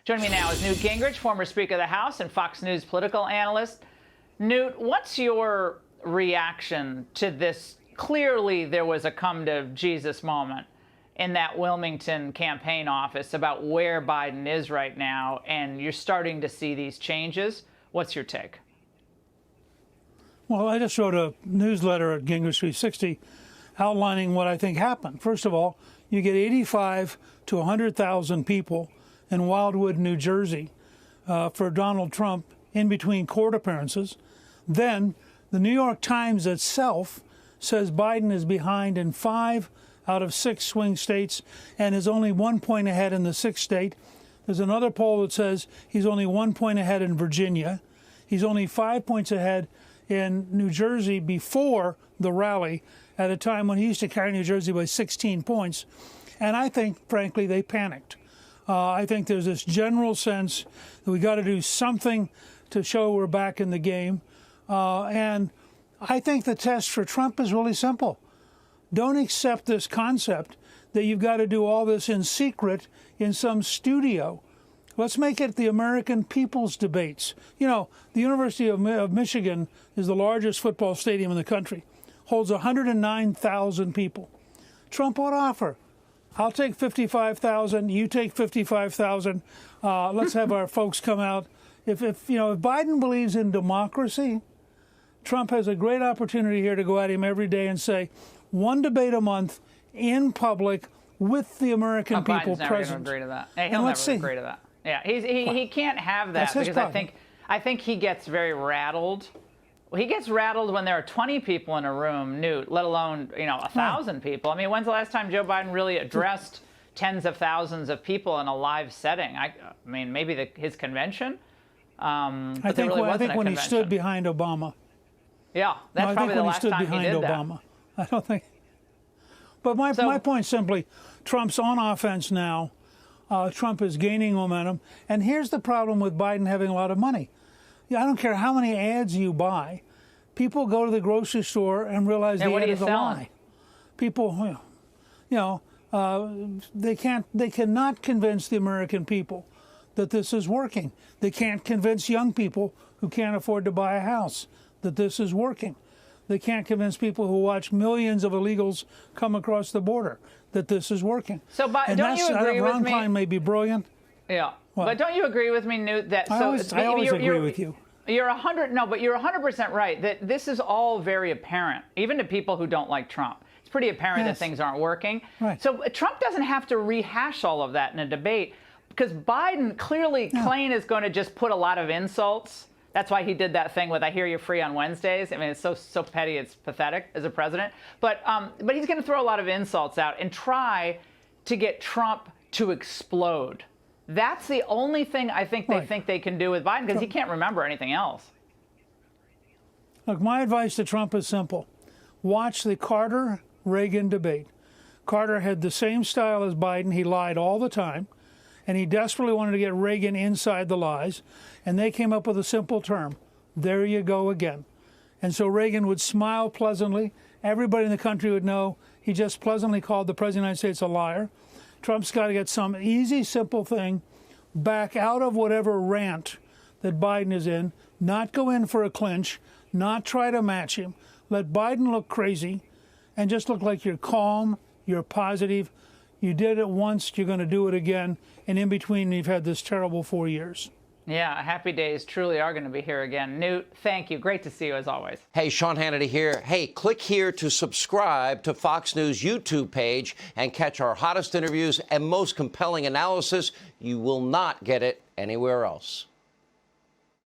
Joining me now is Newt Gingrich, former Speaker of the House and Fox News political analyst. Newt, what's your reaction to this? Clearly, there was a come-to-Jesus moment in that Wilmington campaign office about where Biden is right now, and you're starting to see these changes. What's your take? Well, I just wrote a newsletter at Gingrich 360 outlining what I think happened. First of all, you get 85 to 100,000 people in Wildwood, New Jersey, for Donald Trump in between court appearances. Then the New York Times itself says Biden is behind in 5 out of 6 swing states and is only 1 point ahead in the 6th state. There's another poll that says he's only 1 point ahead in Virginia. He's only 5 points ahead in New Jersey before the rally, at a time when he used to carry New Jersey by 16 points. And I think, frankly, they panicked. I think there's this general sense that we got to do something to show we're back in the game. And I think the test for Trump is really simple. Don't accept this concept that you've got to do all this in secret in some studio. Let's make it the American people's debates. You know, the University of Michigan is the largest football stadium in the country, holds 109,000 people. Trump ought to offer, I'll take 55,000, you take 55,000. Let's have our folks come out. If Biden believes in democracy, Trump has a great opportunity here to go at him every day and say, one debate a month in public with the American people Biden's present. Never agree to that. Hey, he'll never agree to that. Yeah, he can't have that because I think he gets very rattled. Well, he gets rattled when there are 20 people in a room, Newt, let alone 1,000 people. I mean, when's the last time Joe Biden really addressed tens of thousands of people in a live setting? I mean, maybe his convention. I think when he stood behind Obama. Yeah, that's probably the last time he did Obama. I don't think. But my point simply, Trump's on offense now. Trump is gaining momentum. And here's the problem with Biden having a lot of money. I don't care how many ads you buy. People go to the grocery store and realize the ad is a lie. People, they cannot convince the American people that this is working. They can't convince young people who can't afford to buy a house that this is working. They can't convince people who watch millions of illegals come across the border that this is working. So, don't you agree with me? Ron Klein may be brilliant. Yeah, but don't you agree with me, Newt? That I always agree with you. You're 100% right that this is all very apparent, even to people who don't like Trump. It's pretty apparent that things aren't working. Right. So Trump doesn't have to rehash all of that in a debate because Biden clearly, Klain is going to just put a lot of insults. That's why he did that thing with "I hear you're free on Wednesdays." I mean, it's so petty, it's pathetic as a president. But he's going to throw a lot of insults out and try to get Trump to explode. That's the only thing I think they think they can do with Biden because he can't remember anything else. Look, my advice to Trump is simple. Watch the Carter-Reagan debate. Carter had the same style as Biden. He lied all the time. And he desperately wanted to get Reagan inside the lies. And they came up with a simple term. There you go again. And so Reagan would smile pleasantly. Everybody in the country would know he just pleasantly called the President of the United States a liar. Trump's got to get some easy, simple thing back out of whatever rant that Biden is in, not go in for a clinch, not try to match him. Let Biden look crazy and just look like you're calm, you're positive. You did it once, you're going to do it again. And in between, you've had this terrible 4 years. Yeah, happy days truly are going to be here again. Newt, thank you. Great to see you as always. Hey, Sean Hannity here. Hey, click here to subscribe to Fox News YouTube page and catch our hottest interviews and most compelling analysis. You will not get it anywhere else.